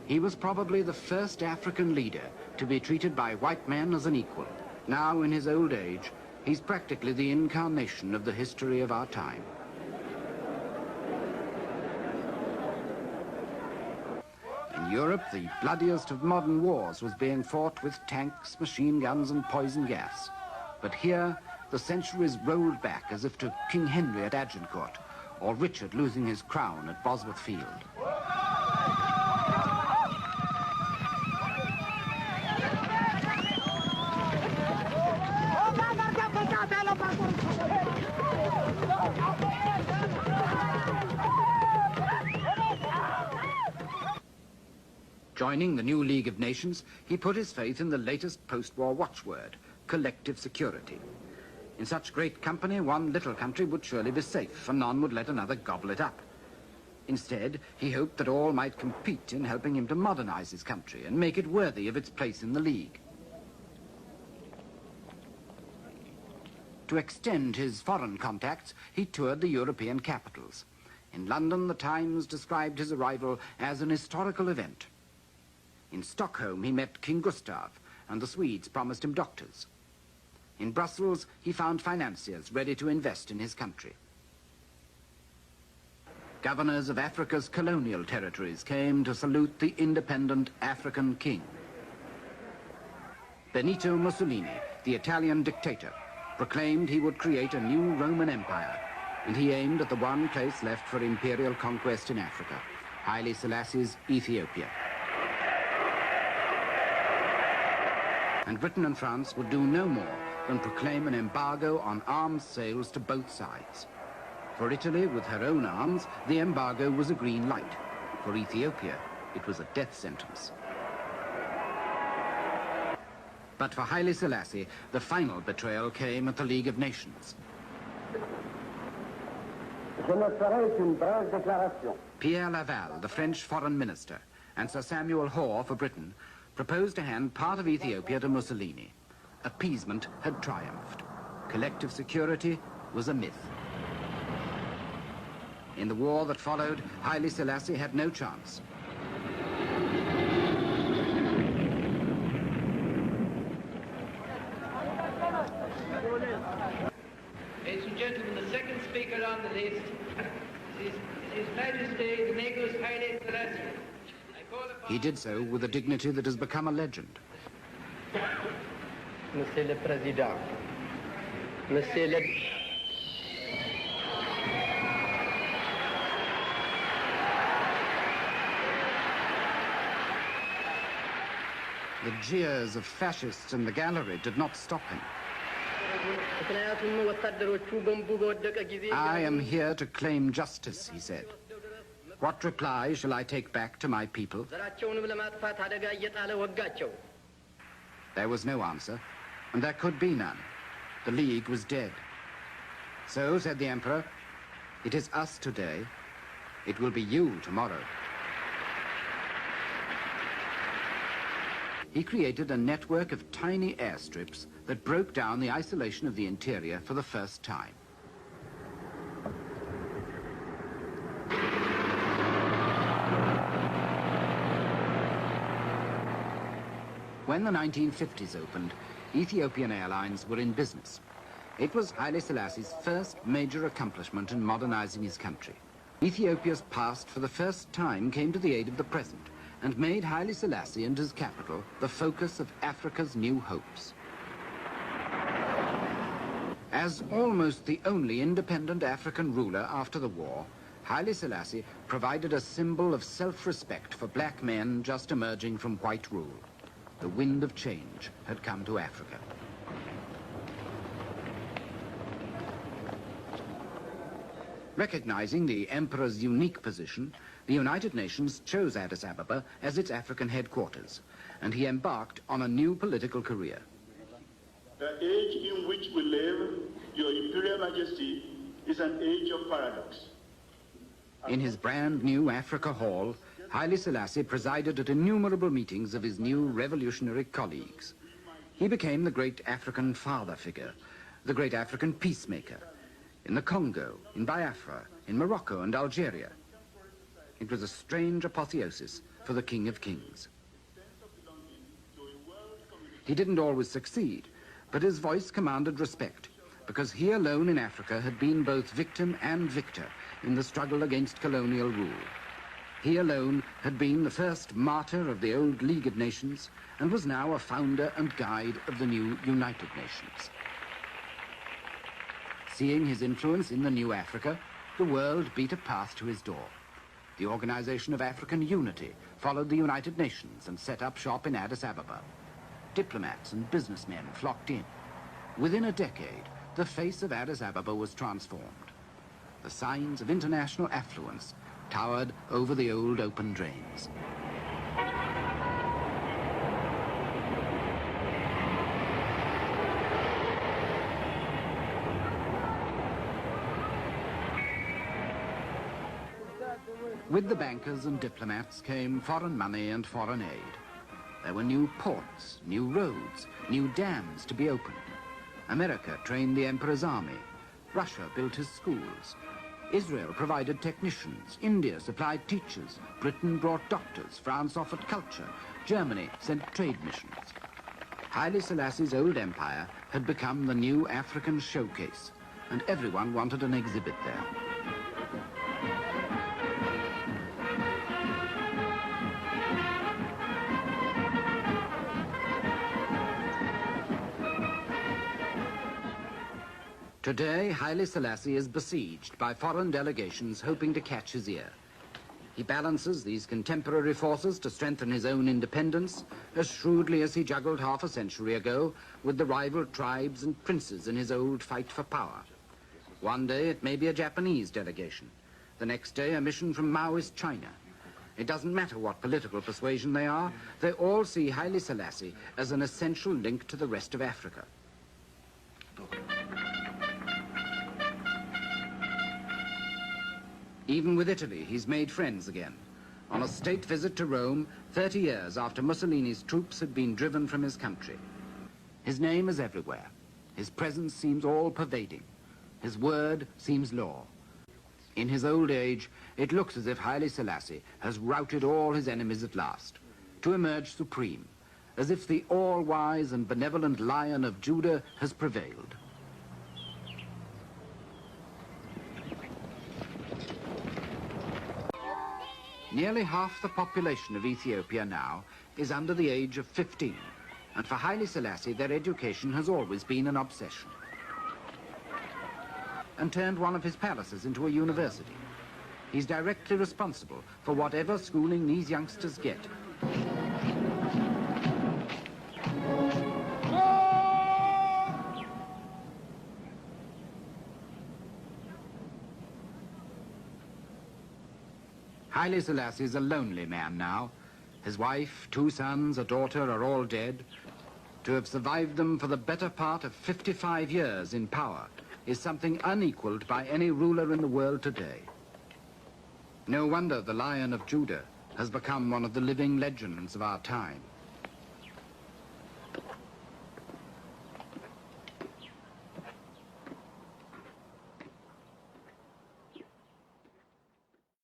He was probably the first African leader to be treated by white men as an equal. Now, in his old age, he's practically the incarnation of the history of our time. In Europe, the bloodiest of modern wars was being fought with tanks, machine guns, and poison gas. But here, the centuries rolled back as if to King Henry at Agincourt, or Richard losing his crown at Bosworth Field. Joining the new League of Nations, he put his faith in the latest post-war watchword, collective security. In such great company, one little country would surely be safe, for none would let another gobble it up. Instead, he hoped that all might compete in helping him to modernize his country and make it worthy of its place in the League. To extend his foreign contacts, he toured the European capitals. In London, the Times described his arrival as an historical event. In Stockholm, he met King Gustav, and the Swedes promised him doctors. In Brussels, he found financiers ready to invest in his country. Governors of Africa's colonial territories came to salute the independent African king. Benito Mussolini, the Italian dictator, proclaimed he would create a new Roman Empire, and he aimed at the one place left for imperial conquest in Africa, Haile Selassie's Ethiopia. And Britain and France would do no more than proclaim an embargo on arms sales to both sides. For Italy, with her own arms, the embargo was a green light. For Ethiopia, it was a death sentence. But for Haile Selassie, the final betrayal came at the League of Nations. Pierre Laval, the French foreign minister, and Sir Samuel Hoare for Britain, proposed to hand part of Ethiopia to Mussolini. Appeasement had triumphed. Collective security was a myth. In the war that followed, Haile Selassie had no chance. Ladies and gentlemen, the second speaker on the list is His Majesty the Negus Haile Selassie. He did so with a dignity that has become a legend. Monsieur le Président, Monsieur le... The jeers of fascists in the gallery did not stop him. I am here to claim justice, he said. What reply shall I take back to my people? There was no answer, and there could be none. The League was dead. So, said the Emperor, it is us today, it will be you tomorrow. He created a network of tiny airstrips that broke down the isolation of the interior for the first time. When the 1950s opened, Ethiopian Airlines were in business. It was Haile Selassie's first major accomplishment in modernizing his country. Ethiopia's past for the first time came to the aid of the present and made Haile Selassie and his capital the focus of Africa's new hopes. As almost the only independent African ruler after the war, Haile Selassie provided a symbol of self-respect for black men just emerging from white rule. The wind of change had come to Africa. Recognizing the emperor's unique position, the United Nations chose Addis Ababa as its African headquarters, and he embarked on a new political career. The age in which we live, Your Imperial Majesty, is an age of paradox. In his brand new Africa Hall, Haile Selassie presided at innumerable meetings of his new revolutionary colleagues. He became the great African father figure, the great African peacemaker, in the Congo, in Biafra, in Morocco and Algeria. It was a strange apotheosis for the King of Kings. He didn't always succeed, but his voice commanded respect, because he alone in Africa had been both victim and victor in the struggle against colonial rule. He alone had been the first martyr of the old Leagued Nations and was now a founder and guide of the new United Nations. Seeing his influence in the new Africa, the world beat a path to his door. The Organization of African Unity followed the United Nations and set up shop in Addis Ababa. Diplomats and businessmen flocked in. Within a decade, the face of Addis Ababa was transformed. The signs of international affluence towered over the old open drains. With the bankers and diplomats came foreign money and foreign aid. There were new ports, new roads, new dams to be opened. America trained the emperor's army. Russia built his schools. Israel provided technicians. India supplied teachers. Britain brought doctors. France offered culture. Germany sent trade missions. Haile Selassie's old empire had become the new African showcase, and everyone wanted an exhibit there. Today, Haile Selassie is besieged by foreign delegations hoping to catch his ear. He balances these contemporary forces to strengthen his own independence as shrewdly as he juggled half a century ago with the rival tribes and princes in his old fight for power. One day it may be a Japanese delegation, the next day a mission from Maoist China. It doesn't matter what political persuasion they are, they all see Haile Selassie as an essential link to the rest of Africa. Even with Italy, he's made friends again. On a state visit to Rome, 30 years after Mussolini's troops had been driven from his country. His name is everywhere. His presence seems all-pervading. His word seems law. In his old age, it looks as if Haile Selassie has routed all his enemies at last, to emerge supreme, as if the all-wise and benevolent Lion of Judah has prevailed. Nearly half the population of Ethiopia now is under the age of 15, and for Haile Selassie their education has always been an obsession, and turned one of his palaces into a university. He's directly responsible for whatever schooling these youngsters get. Haile Selassie is a lonely man now. His wife, 2 sons, a daughter are all dead. To have survived them for the better part of 55 years in power is something unequaled by any ruler in the world today. No wonder the Lion of Judah has become one of the living legends of our time.